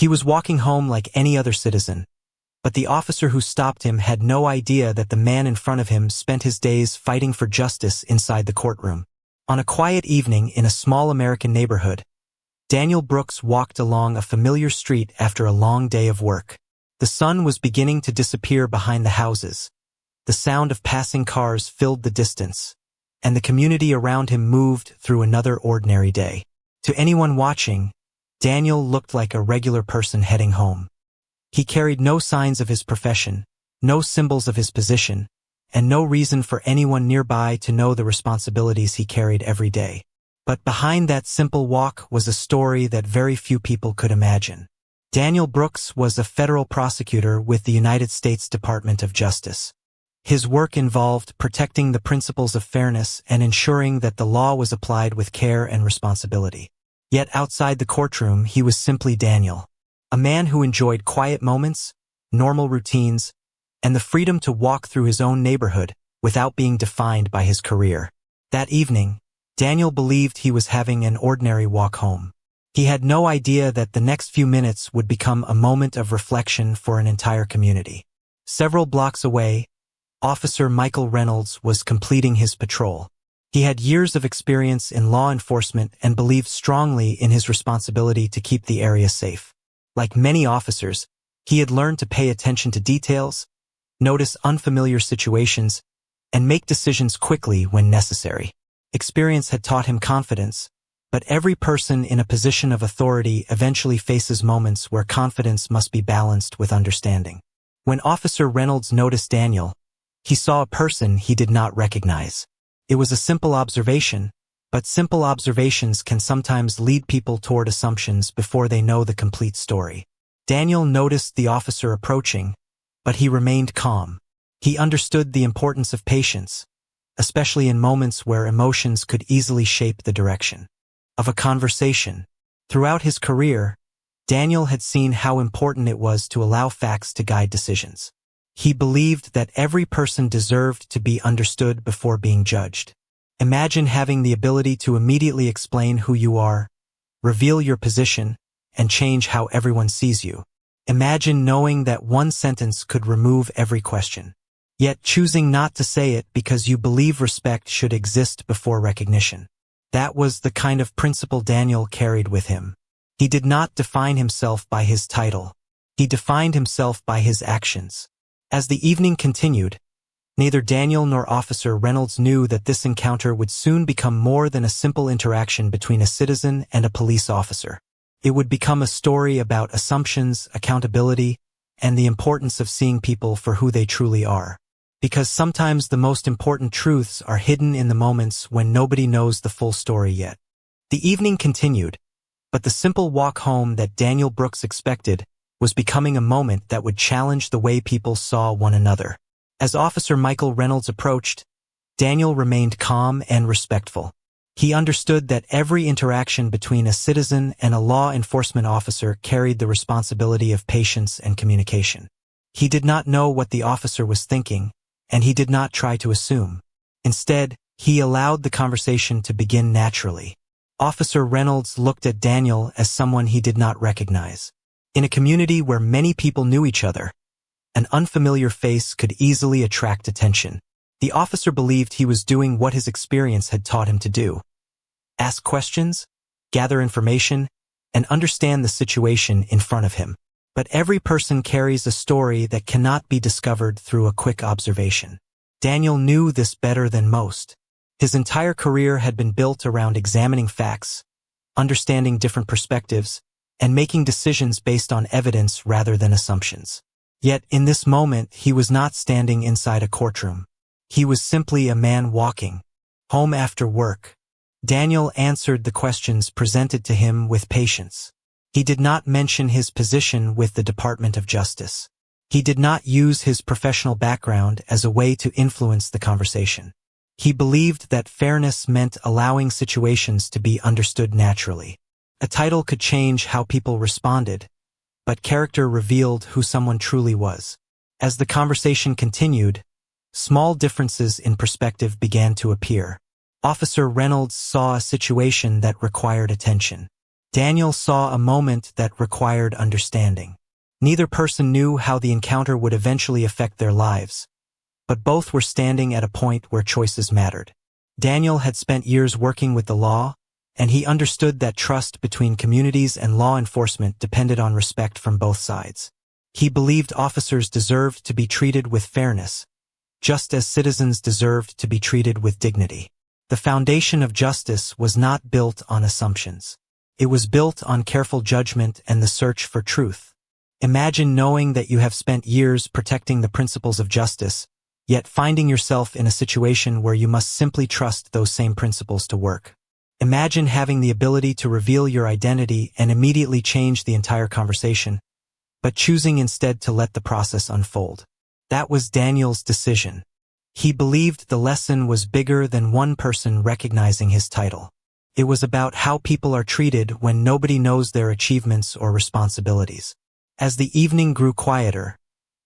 He was walking home like any other citizen, but the officer who stopped him had no idea that the man in front of him spent his days fighting for justice inside the courtroom. On a quiet evening in a small American neighborhood, Daniel Brooks walked along a familiar street after a long day of work. The sun was beginning to disappear behind the houses. The sound of passing cars filled the distance, and the community around him moved through another ordinary day. To anyone watching, Daniel looked like a regular person heading home. He carried no signs of his profession, no symbols of his position, and no reason for anyone nearby to know the responsibilities he carried every day. But behind that simple walk was a story that very few people could imagine. Daniel Brooks was a federal prosecutor with the United States Department of Justice. His work involved protecting the principles of fairness and ensuring that the law was applied with care and responsibility. Yet outside the courtroom, he was simply Daniel, a man who enjoyed quiet moments, normal routines, and the freedom to walk through his own neighborhood without being defined by his career. That evening, Daniel believed he was having an ordinary walk home. He had no idea that the next few minutes would become a moment of reflection for an entire community. Several blocks away, Officer Michael Reynolds was completing his patrol. He had years of experience in law enforcement and believed strongly in his responsibility to keep the area safe. Like many officers, he had learned to pay attention to details, notice unfamiliar situations, and make decisions quickly when necessary. Experience had taught him confidence, but every person in a position of authority eventually faces moments where confidence must be balanced with understanding. When Officer Reynolds noticed Daniel, he saw a person he did not recognize. It was a simple observation, but simple observations can sometimes lead people toward assumptions before they know the complete story. Daniel noticed the officer approaching, but he remained calm. He understood the importance of patience, especially in moments where emotions could easily shape the direction of a conversation. Throughout his career, Daniel had seen how important it was to allow facts to guide decisions. He believed that every person deserved to be understood before being judged. Imagine having the ability to immediately explain who you are, reveal your position, and change how everyone sees you. Imagine knowing that one sentence could remove every question, yet choosing not to say it because you believe respect should exist before recognition. That was the kind of principle Daniel carried with him. He did not define himself by his title. He defined himself by his actions. As the evening continued, neither Daniel nor Officer Reynolds knew that this encounter would soon become more than a simple interaction between a citizen and a police officer. It would become a story about assumptions, accountability, and the importance of seeing people for who they truly are. Because sometimes the most important truths are hidden in the moments when nobody knows the full story yet. The evening continued, but the simple walk home that Daniel Brooks expected was becoming a moment that would challenge the way people saw one another. As Officer Michael Reynolds approached, Daniel remained calm and respectful. He understood that every interaction between a citizen and a law enforcement officer carried the responsibility of patience and communication. He did not know what the officer was thinking, and he did not try to assume. Instead, he allowed the conversation to begin naturally. Officer Reynolds looked at Daniel as someone he did not recognize. In a community where many people knew each other, an unfamiliar face could easily attract attention. The officer believed he was doing what his experience had taught him to do: ask questions, gather information, and understand the situation in front of him. But every person carries a story that cannot be discovered through a quick observation. Daniel knew this better than most. His entire career had been built around examining facts, understanding different perspectives, and making decisions based on evidence rather than assumptions. Yet in this moment, he was not standing inside a courtroom. He was simply a man walking home after work. Daniel answered the questions presented to him with patience. He did not mention his position with the Department of Justice. He did not use his professional background as a way to influence the conversation. He believed that fairness meant allowing situations to be understood naturally. A title could change how people responded, but character revealed who someone truly was. As the conversation continued, small differences in perspective began to appear. Officer Reynolds saw a situation that required attention. Daniel saw a moment that required understanding. Neither person knew how the encounter would eventually affect their lives, but both were standing at a point where choices mattered. Daniel had spent years working with the law, and he understood that trust between communities and law enforcement depended on respect from both sides. He believed officers deserved to be treated with fairness, just as citizens deserved to be treated with dignity. The foundation of justice was not built on assumptions. It was built on careful judgment and the search for truth. Imagine knowing that you have spent years protecting the principles of justice, yet finding yourself in a situation where you must simply trust those same principles to work. Imagine having the ability to reveal your identity and immediately change the entire conversation, but choosing instead to let the process unfold. That was Daniel's decision. He believed the lesson was bigger than one person recognizing his title. It was about how people are treated when nobody knows their achievements or responsibilities. As the evening grew quieter,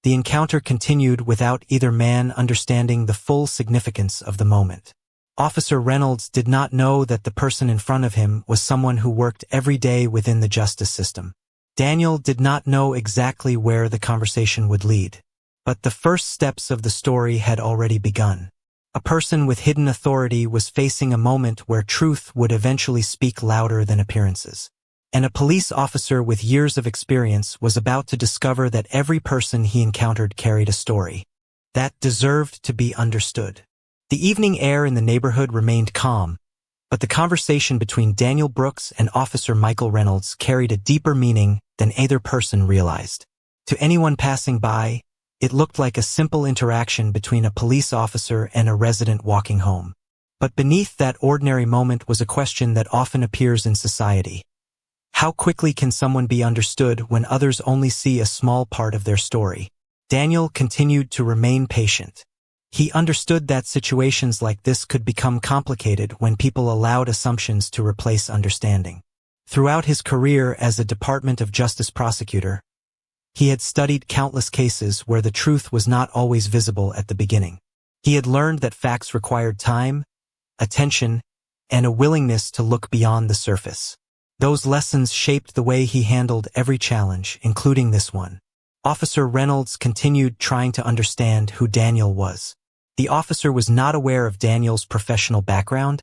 the encounter continued without either man understanding the full significance of the moment. Officer Reynolds did not know that the person in front of him was someone who worked every day within the justice system. Daniel did not know exactly where the conversation would lead, but the first steps of the story had already begun. A person with hidden authority was facing a moment where truth would eventually speak louder than appearances. And a police officer with years of experience was about to discover that every person he encountered carried a story that deserved to be understood. The evening air in the neighborhood remained calm, but the conversation between Daniel Brooks and Officer Michael Reynolds carried a deeper meaning than either person realized. To anyone passing by, it looked like a simple interaction between a police officer and a resident walking home. But beneath that ordinary moment was a question that often appears in society. How quickly can someone be understood when others only see a small part of their story? Daniel continued to remain patient. He understood that situations like this could become complicated when people allowed assumptions to replace understanding. Throughout his career as a Department of Justice prosecutor, he had studied countless cases where the truth was not always visible at the beginning. He had learned that facts required time, attention, and a willingness to look beyond the surface. Those lessons shaped the way he handled every challenge, including this one. Officer Reynolds continued trying to understand who Daniel was. The officer was not aware of Daniel's professional background,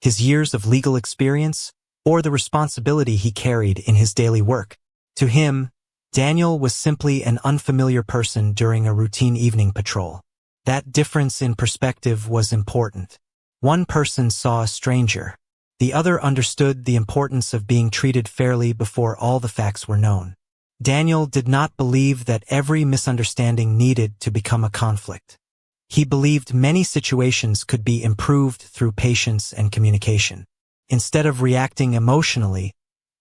his years of legal experience, or the responsibility he carried in his daily work. To him, Daniel was simply an unfamiliar person during a routine evening patrol. That difference in perspective was important. One person saw a stranger. The other understood the importance of being treated fairly before all the facts were known. Daniel did not believe that every misunderstanding needed to become a conflict. He believed many situations could be improved through patience and communication. Instead of reacting emotionally,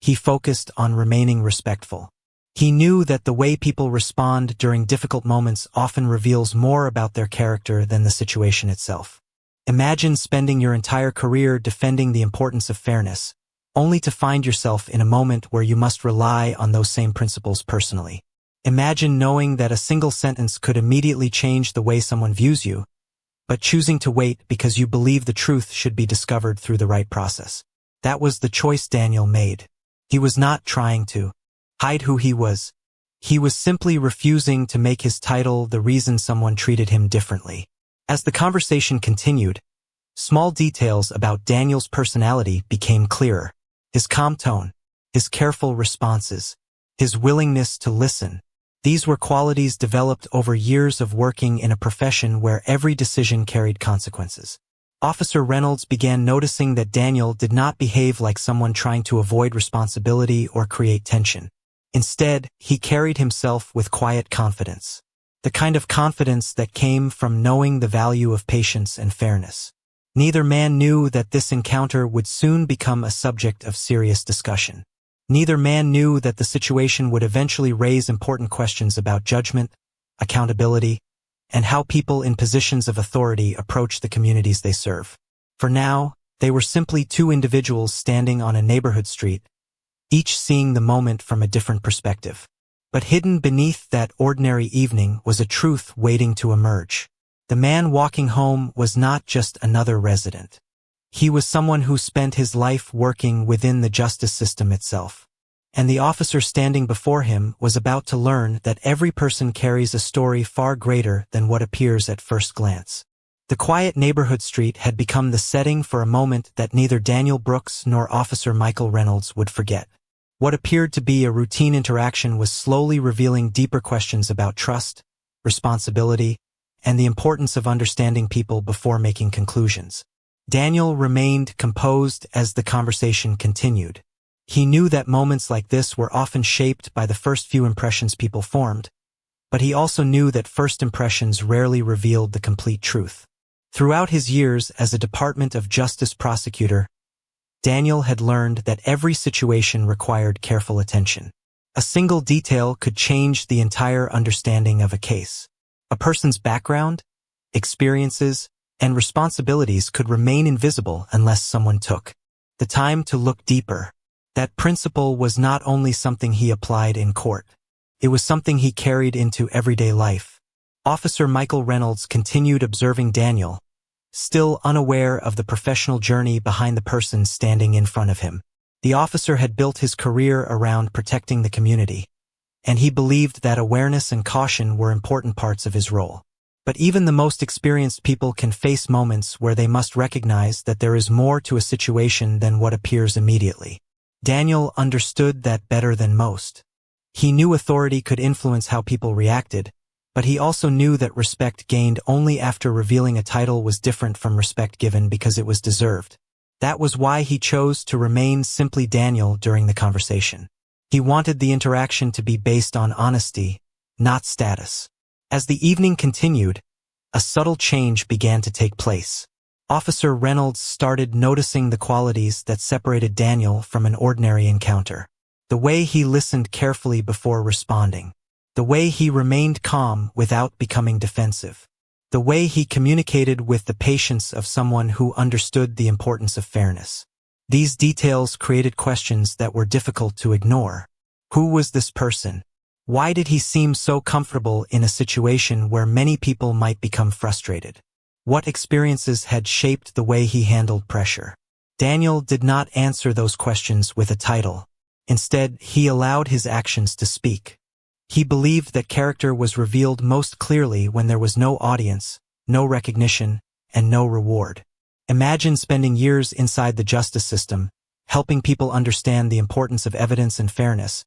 he focused on remaining respectful. He knew that the way people respond during difficult moments often reveals more about their character than the situation itself. Imagine spending your entire career defending the importance of fairness, only to find yourself in a moment where you must rely on those same principles personally. Imagine knowing that a single sentence could immediately change the way someone views you, but choosing to wait because you believe the truth should be discovered through the right process. That was the choice Daniel made. He was not trying to hide who he was. He was simply refusing to make his title the reason someone treated him differently. As the conversation continued, small details about Daniel's personality became clearer. His calm tone, his careful responses, his willingness to listen. These were qualities developed over years of working in a profession where every decision carried consequences. Officer Reynolds began noticing that Daniel did not behave like someone trying to avoid responsibility or create tension. Instead, he carried himself with quiet confidence. The kind of confidence that came from knowing the value of patience and fairness. Neither man knew that this encounter would soon become a subject of serious discussion. Neither man knew that the situation would eventually raise important questions about judgment, accountability, and how people in positions of authority approach the communities they serve. For now, they were simply two individuals standing on a neighborhood street, each seeing the moment from a different perspective. But hidden beneath that ordinary evening was a truth waiting to emerge. The man walking home was not just another resident. He was someone who spent his life working within the justice system itself. And the officer standing before him was about to learn that every person carries a story far greater than what appears at first glance. The quiet neighborhood street had become the setting for a moment that neither Daniel Brooks nor Officer Michael Reynolds would forget. What appeared to be a routine interaction was slowly revealing deeper questions about trust, responsibility, and the importance of understanding people before making conclusions. Daniel remained composed as the conversation continued. He knew that moments like this were often shaped by the first few impressions people formed, but he also knew that first impressions rarely revealed the complete truth. Throughout his years as a Department of Justice prosecutor, Daniel had learned that every situation required careful attention. A single detail could change the entire understanding of a case. A person's background, experiences, and responsibilities could remain invisible unless someone took the time to look deeper. That principle was not only something he applied in court. It was something he carried into everyday life. Officer Michael Reynolds continued observing Daniel, still unaware of the professional journey behind the person standing in front of him. The officer had built his career around protecting the community, and he believed that awareness and caution were important parts of his role. But even the most experienced people can face moments where they must recognize that there is more to a situation than what appears immediately. Daniel understood that better than most. He knew authority could influence how people reacted, but he also knew that respect gained only after revealing a title was different from respect given because it was deserved. That was why he chose to remain simply Daniel during the conversation. He wanted the interaction to be based on honesty, not status. As the evening continued, a subtle change began to take place. Officer Reynolds started noticing the qualities that separated Daniel from an ordinary encounter. The way he listened carefully before responding. The way he remained calm without becoming defensive. The way he communicated with the patience of someone who understood the importance of fairness. These details created questions that were difficult to ignore. Who was this person? Why did he seem so comfortable in a situation where many people might become frustrated? What experiences had shaped the way he handled pressure? Daniel did not answer those questions with a title. Instead, he allowed his actions to speak. He believed that character was revealed most clearly when there was no audience, no recognition, and no reward. Imagine spending years inside the justice system, helping people understand the importance of evidence and fairness,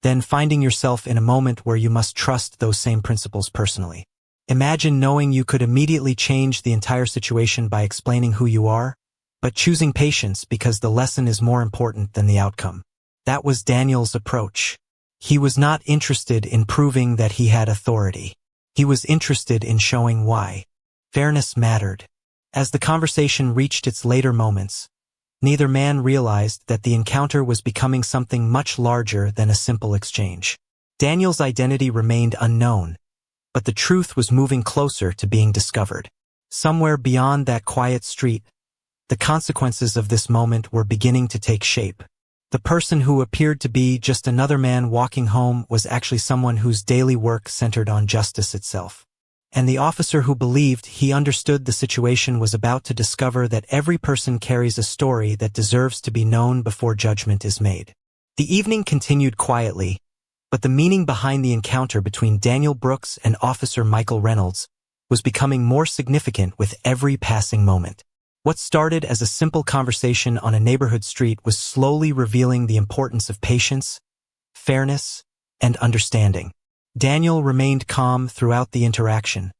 then finding yourself in a moment where you must trust those same principles personally. Imagine knowing you could immediately change the entire situation by explaining who you are, but choosing patience because the lesson is more important than the outcome. That was Daniel's approach. He was not interested in proving that he had authority. He was interested in showing why. Fairness mattered. As the conversation reached its later moments, neither man realized that the encounter was becoming something much larger than a simple exchange. Daniel's identity remained unknown, but the truth was moving closer to being discovered. Somewhere beyond that quiet street, the consequences of this moment were beginning to take shape. The person who appeared to be just another man walking home was actually someone whose daily work centered on justice itself. And the officer who believed he understood the situation was about to discover that every person carries a story that deserves to be known before judgment is made. The evening continued quietly, but the meaning behind the encounter between Daniel Brooks and Officer Michael Reynolds was becoming more significant with every passing moment. What started as a simple conversation on a neighborhood street was slowly revealing the importance of patience, fairness, and understanding. Daniel remained calm throughout the interaction,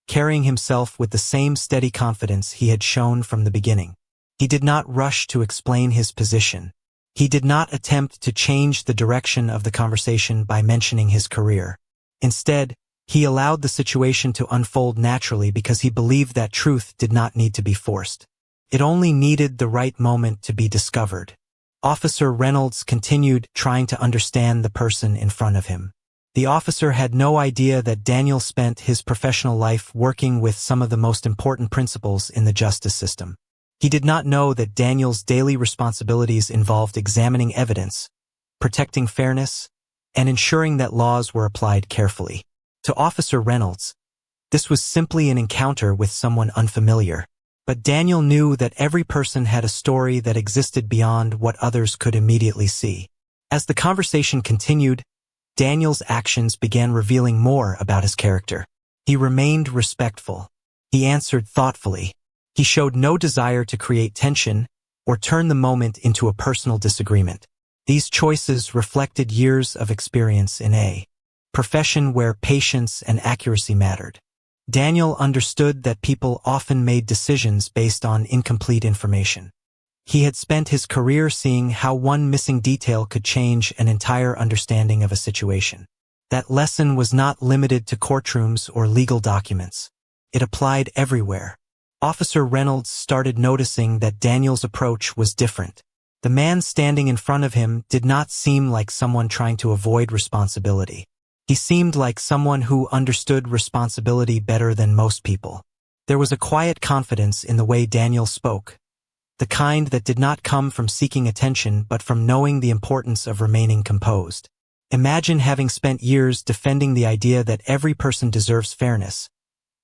carrying himself with the same steady confidence he had shown from the beginning. He did not rush to explain his position. He did not attempt to change the direction of the conversation by mentioning his career. Instead, he allowed the situation to unfold naturally because he believed that truth did not need to be forced. It only needed the right moment to be discovered. Officer Reynolds continued trying to understand the person in front of him. The officer had no idea that Daniel spent his professional life working with some of the most important principles in the justice system. He did not know that Daniel's daily responsibilities involved examining evidence, protecting fairness, and ensuring that laws were applied carefully. To Officer Reynolds, this was simply an encounter with someone unfamiliar. But Daniel knew that every person had a story that existed beyond what others could immediately see. As the conversation continued, Daniel's actions began revealing more about his character. He remained respectful. He answered thoughtfully. He showed no desire to create tension or turn the moment into a personal disagreement. These choices reflected years of experience in a profession where patience and accuracy mattered. Daniel understood that people often made decisions based on incomplete information. He had spent his career seeing how one missing detail could change an entire understanding of a situation. That lesson was not limited to courtrooms or legal documents. It applied everywhere. Officer Reynolds started noticing that Daniel's approach was different. The man standing in front of him did not seem like someone trying to avoid responsibility. He seemed like someone who understood responsibility better than most people. There was a quiet confidence in the way Daniel spoke, the kind that did not come from seeking attention but from knowing the importance of remaining composed. Imagine having spent years defending the idea that every person deserves fairness,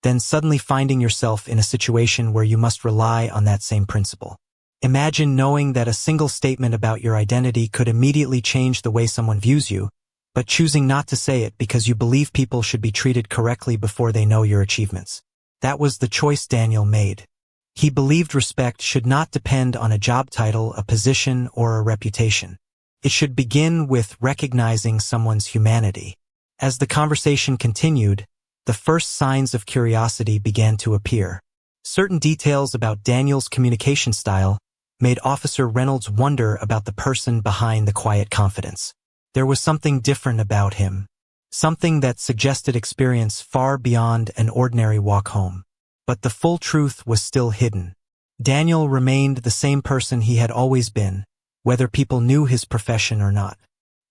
then suddenly finding yourself in a situation where you must rely on that same principle. Imagine knowing that a single statement about your identity could immediately change the way someone views you, but choosing not to say it because you believe people should be treated correctly before they know your achievements. That was the choice Daniel made. He believed respect should not depend on a job title, a position, or a reputation. It should begin with recognizing someone's humanity. As the conversation continued, the first signs of curiosity began to appear. Certain details about Daniel's communication style made Officer Reynolds wonder about the person behind the quiet confidence. There was something different about him, something that suggested experience far beyond an ordinary walk home. But the full truth was still hidden. Daniel remained the same person he had always been, whether people knew his profession or not.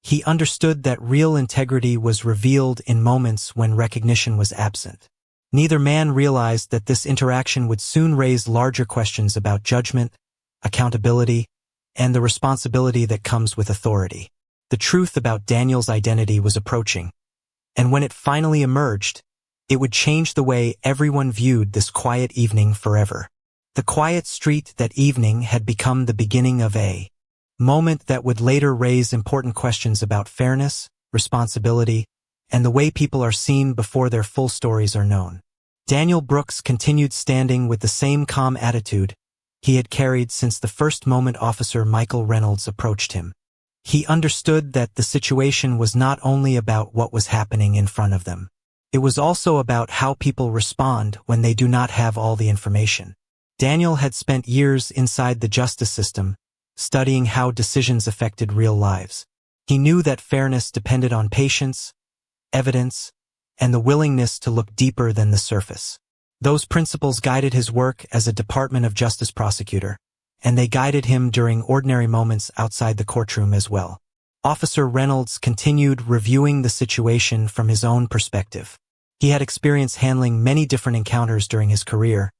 He understood that real integrity was revealed in moments when recognition was absent. Neither man realized that this interaction would soon raise larger questions about judgment, accountability, and the responsibility that comes with authority. The truth about Daniel's identity was approaching, and when it finally emerged, it would change the way everyone viewed this quiet evening forever. The quiet street that evening had become the beginning of a moment that would later raise important questions about fairness, responsibility, and the way people are seen before their full stories are known. Daniel Brooks continued standing with the same calm attitude he had carried since the first moment Officer Michael Reynolds approached him. He understood that the situation was not only about what was happening in front of them. It was also about how people respond when they do not have all the information. Daniel had spent years inside the justice system, studying how decisions affected real lives. He knew that fairness depended on patience, evidence, and the willingness to look deeper than the surface. Those principles guided his work as a Department of Justice prosecutor, and they guided him during ordinary moments outside the courtroom as well. Officer Reynolds continued reviewing the situation from his own perspective. He had experience handling many different encounters during his career,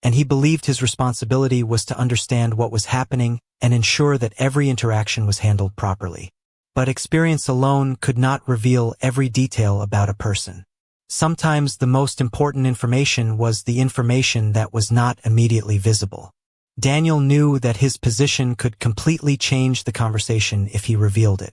and he believed his responsibility was to understand what was happening and ensure that every interaction was handled properly. But experience alone could not reveal every detail about a person. Sometimes the most important information was the information that was not immediately visible. Daniel knew that his position could completely change the conversation if he revealed it.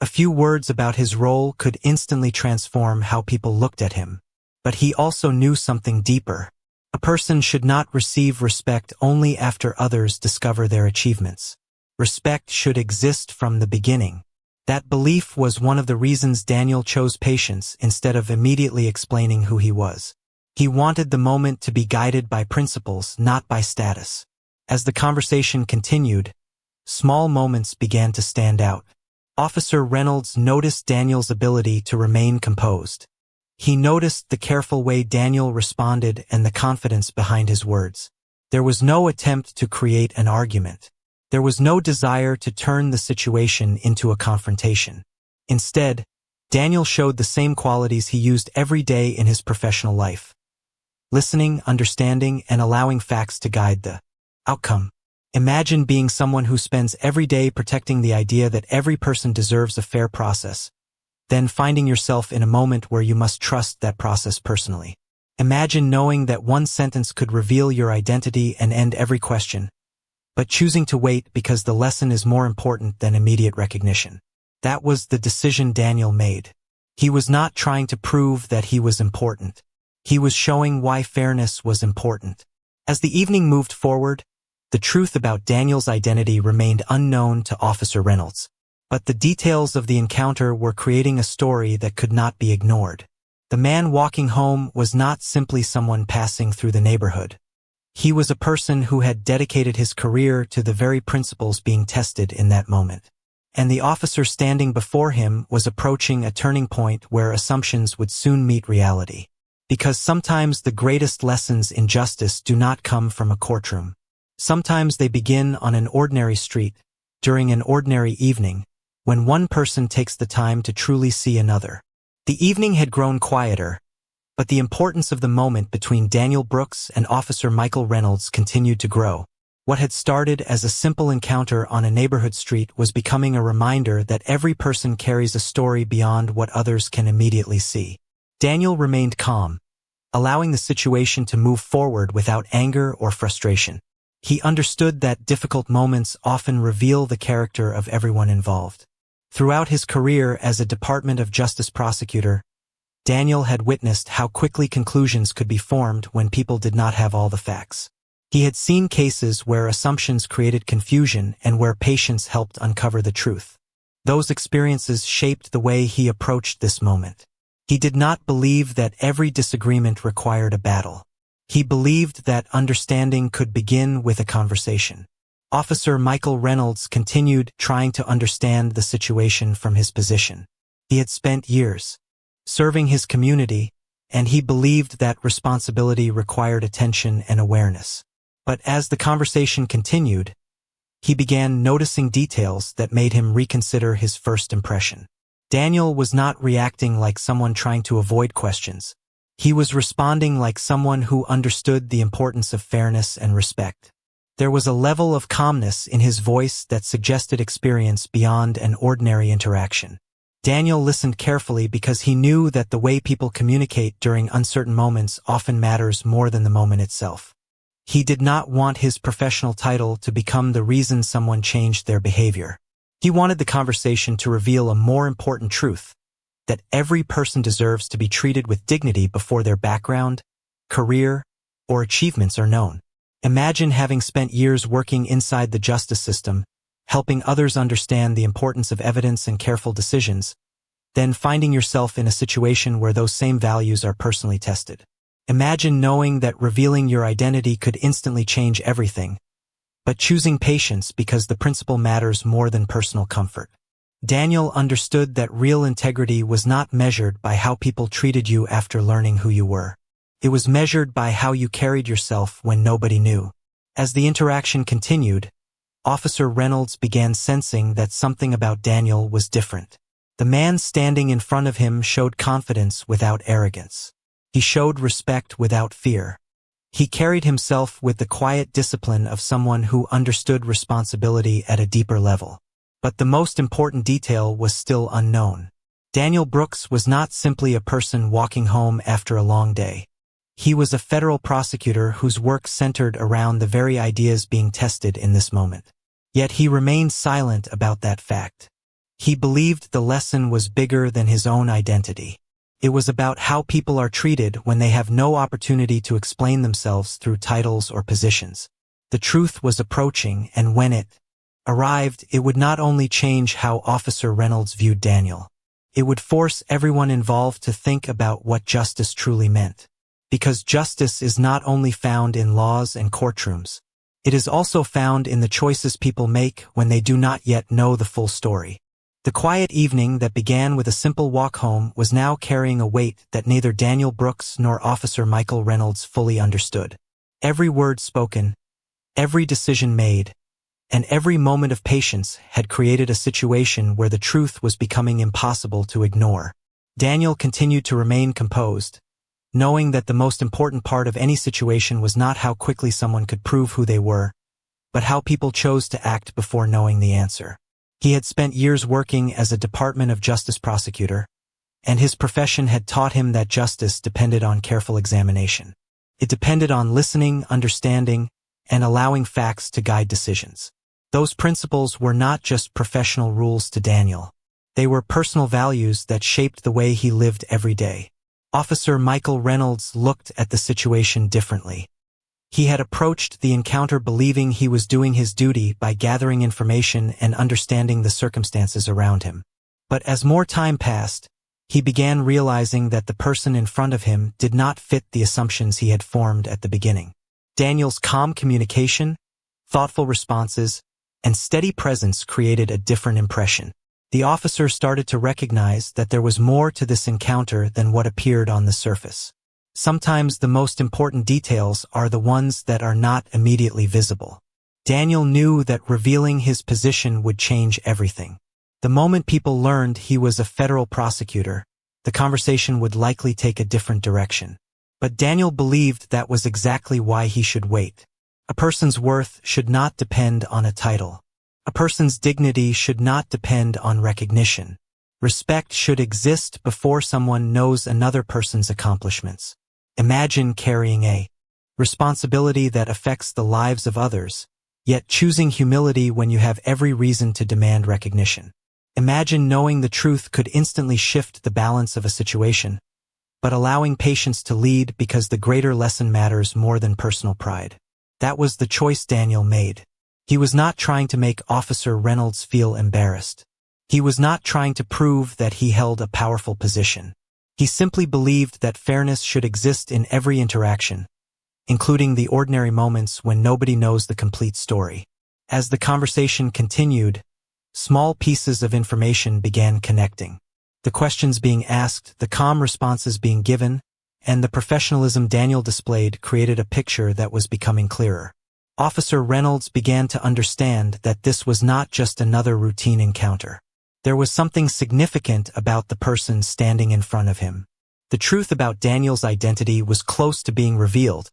A few words about his role could instantly transform how people looked at him. But he also knew something deeper. A person should not receive respect only after others discover their achievements. Respect should exist from the beginning. That belief was one of the reasons Daniel chose patience instead of immediately explaining who he was. He wanted the moment to be guided by principles, not by status. As the conversation continued, small moments began to stand out. Officer Reynolds noticed Daniel's ability to remain composed. He noticed the careful way Daniel responded and the confidence behind his words. There was no attempt to create an argument. There was no desire to turn the situation into a confrontation. Instead, Daniel showed the same qualities he used every day in his professional life: listening, understanding, and allowing facts to guide the outcome. Imagine being someone who spends every day protecting the idea that every person deserves a fair process, then finding yourself in a moment where you must trust that process personally. Imagine knowing that one sentence could reveal your identity and end every question, but choosing to wait because the lesson is more important than immediate recognition. That was the decision Daniel made. He was not trying to prove that he was important. He was showing why fairness was important. As the evening moved forward, the truth about Daniel's identity remained unknown to Officer Reynolds. But the details of the encounter were creating a story that could not be ignored. The man walking home was not simply someone passing through the neighborhood. He was a person who had dedicated his career to the very principles being tested in that moment. And the officer standing before him was approaching a turning point where assumptions would soon meet reality. Because sometimes the greatest lessons in justice do not come from a courtroom. Sometimes they begin on an ordinary street, during an ordinary evening, when one person takes the time to truly see another. The evening had grown quieter, but the importance of the moment between Daniel Brooks and Officer Michael Reynolds continued to grow. What had started as a simple encounter on a neighborhood street was becoming a reminder that every person carries a story beyond what others can immediately see. Daniel remained calm, allowing the situation to move forward without anger or frustration. He understood that difficult moments often reveal the character of everyone involved. Throughout his career as a Department of Justice prosecutor, Daniel had witnessed how quickly conclusions could be formed when people did not have all the facts. He had seen cases where assumptions created confusion and where patience helped uncover the truth. Those experiences shaped the way he approached this moment. He did not believe that every disagreement required a battle. He believed that understanding could begin with a conversation. Officer Michael Reynolds continued trying to understand the situation from his position. He had spent years serving his community, and he believed that responsibility required attention and awareness. But as the conversation continued, he began noticing details that made him reconsider his first impression. Daniel was not reacting like someone trying to avoid questions. He was responding like someone who understood the importance of fairness and respect. There was a level of calmness in his voice that suggested experience beyond an ordinary interaction. Daniel listened carefully because he knew that the way people communicate during uncertain moments often matters more than the moment itself. He did not want his professional title to become the reason someone changed their behavior. He wanted the conversation to reveal a more important truth, that every person deserves to be treated with dignity before their background, career, or achievements are known. Imagine having spent years working inside the justice system, helping others understand the importance of evidence and careful decisions, then finding yourself in a situation where those same values are personally tested. Imagine knowing that revealing your identity could instantly change everything, but choosing patience because the principle matters more than personal comfort. Daniel understood that real integrity was not measured by how people treated you after learning who you were. It was measured by how you carried yourself when nobody knew. As the interaction continued, Officer Reynolds began sensing that something about Daniel was different. The man standing in front of him showed confidence without arrogance. He showed respect without fear. He carried himself with the quiet discipline of someone who understood responsibility at a deeper level. But the most important detail was still unknown. Daniel Brooks was not simply a person walking home after a long day. He was a federal prosecutor whose work centered around the very ideas being tested in this moment. Yet he remained silent about that fact. He believed the lesson was bigger than his own identity. It was about how people are treated when they have no opportunity to explain themselves through titles or positions. The truth was approaching, and when it arrived, it would not only change how Officer Reynolds viewed Daniel. It would force everyone involved to think about what justice truly meant. Because justice is not only found in laws and courtrooms. It is also found in the choices people make when they do not yet know the full story. The quiet evening that began with a simple walk home was now carrying a weight that neither Daniel Brooks nor Officer Michael Reynolds fully understood. Every word spoken, every decision made, and every moment of patience had created a situation where the truth was becoming impossible to ignore. Daniel continued to remain composed, knowing that the most important part of any situation was not how quickly someone could prove who they were, but how people chose to act before knowing the answer. He had spent years working as a Department of Justice prosecutor, and his profession had taught him that justice depended on careful examination. It depended on listening, understanding, and allowing facts to guide decisions. Those principles were not just professional rules to Daniel. They were personal values that shaped the way he lived every day. Officer Michael Reynolds looked at the situation differently. He had approached the encounter believing he was doing his duty by gathering information and understanding the circumstances around him. But as more time passed, he began realizing that the person in front of him did not fit the assumptions he had formed at the beginning. Daniel's calm communication, thoughtful responses, and steady presence created a different impression. The officer started to recognize that there was more to this encounter than what appeared on the surface. Sometimes the most important details are the ones that are not immediately visible. Daniel knew that revealing his position would change everything. The moment people learned he was a federal prosecutor, the conversation would likely take a different direction. But Daniel believed that was exactly why he should wait. A person's worth should not depend on a title. A person's dignity should not depend on recognition. Respect should exist before someone knows another person's accomplishments. Imagine carrying a responsibility that affects the lives of others, yet choosing humility when you have every reason to demand recognition. Imagine knowing the truth could instantly shift the balance of a situation, but allowing patience to lead because the greater lesson matters more than personal pride. That was the choice Daniel made. He was not trying to make Officer Reynolds feel embarrassed. He was not trying to prove that he held a powerful position. He simply believed that fairness should exist in every interaction, including the ordinary moments when nobody knows the complete story. As the conversation continued, small pieces of information began connecting. The questions being asked, the calm responses being given, and the professionalism Daniel displayed created a picture that was becoming clearer. Officer Reynolds began to understand that this was not just another routine encounter. There was something significant about the person standing in front of him. The truth about Daniel's identity was close to being revealed,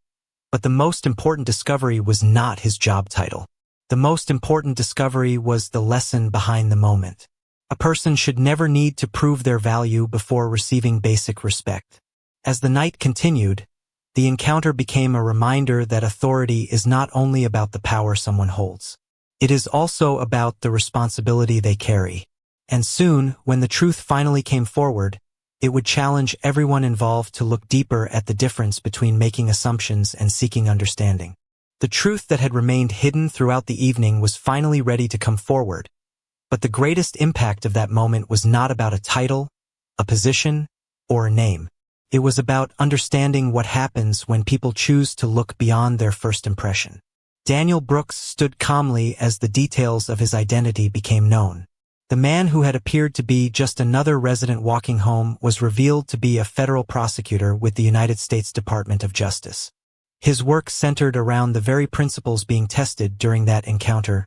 but the most important discovery was not his job title. The most important discovery was the lesson behind the moment. A person should never need to prove their value before receiving basic respect. As the night continued, the encounter became a reminder that authority is not only about the power someone holds. It is also about the responsibility they carry. And soon, when the truth finally came forward, it would challenge everyone involved to look deeper at the difference between making assumptions and seeking understanding. The truth that had remained hidden throughout the evening was finally ready to come forward, but the greatest impact of that moment was not about a title, a position, or a name. It was about understanding what happens when people choose to look beyond their first impression. Daniel Brooks stood calmly as the details of his identity became known. The man who had appeared to be just another resident walking home was revealed to be a federal prosecutor with the United States Department of Justice. His work centered around the very principles being tested during that encounter: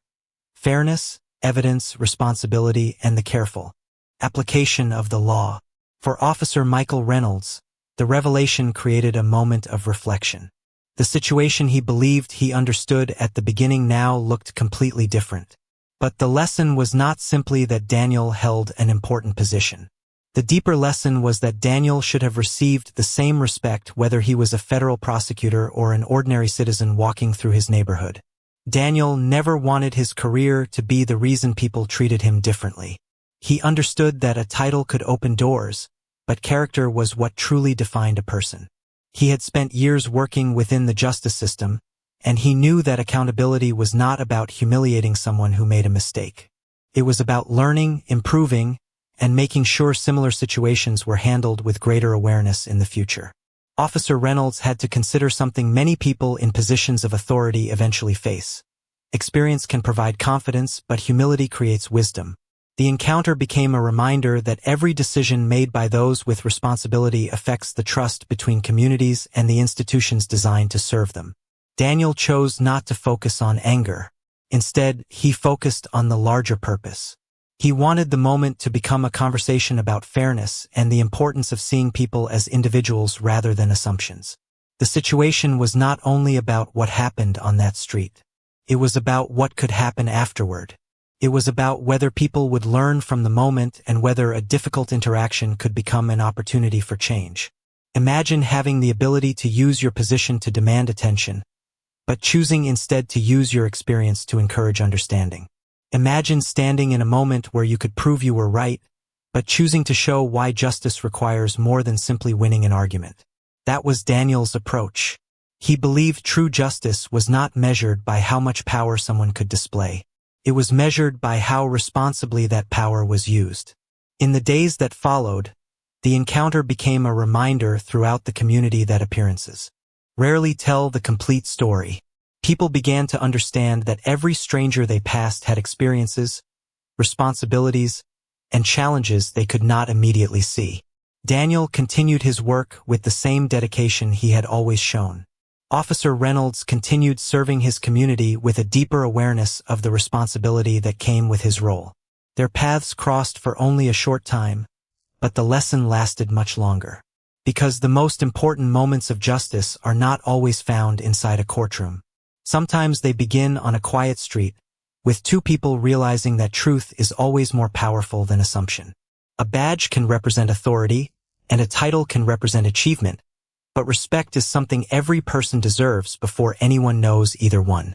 fairness, evidence, responsibility, and the careful application of the law. For Officer Michael Reynolds, the revelation created a moment of reflection. The situation he believed he understood at the beginning now looked completely different. But the lesson was not simply that Daniel held an important position. The deeper lesson was that Daniel should have received the same respect whether he was a federal prosecutor or an ordinary citizen walking through his neighborhood. Daniel never wanted his career to be the reason people treated him differently. He understood that a title could open doors, but character was what truly defined a person. He had spent years working within the justice system, and he knew that accountability was not about humiliating someone who made a mistake. It was about learning, improving, and making sure similar situations were handled with greater awareness in the future. Officer Reynolds had to consider something many people in positions of authority eventually face. Experience can provide confidence, but humility creates wisdom. The encounter became a reminder that every decision made by those with responsibility affects the trust between communities and the institutions designed to serve them. Daniel chose not to focus on anger. Instead, he focused on the larger purpose. He wanted the moment to become a conversation about fairness and the importance of seeing people as individuals rather than assumptions. The situation was not only about what happened on that street. It was about what could happen afterward. It was about whether people would learn from the moment and whether a difficult interaction could become an opportunity for change. Imagine having the ability to use your position to demand attention, but choosing instead to use your experience to encourage understanding. Imagine standing in a moment where you could prove you were right, but choosing to show why justice requires more than simply winning an argument. That was Daniel's approach. He believed true justice was not measured by how much power someone could display. It was measured by how responsibly that power was used. In the days that followed, the encounter became a reminder throughout the community that appearances rarely tell the complete story. People began to understand that every stranger they passed had experiences, responsibilities, and challenges they could not immediately see. Daniel continued his work with the same dedication he had always shown. Officer Reynolds continued serving his community with a deeper awareness of the responsibility that came with his role. Their paths crossed for only a short time, but the lesson lasted much longer. Because the most important moments of justice are not always found inside a courtroom. Sometimes they begin on a quiet street, with two people realizing that truth is always more powerful than assumption. A badge can represent authority, and a title can represent achievement, but respect is something every person deserves before anyone knows either one.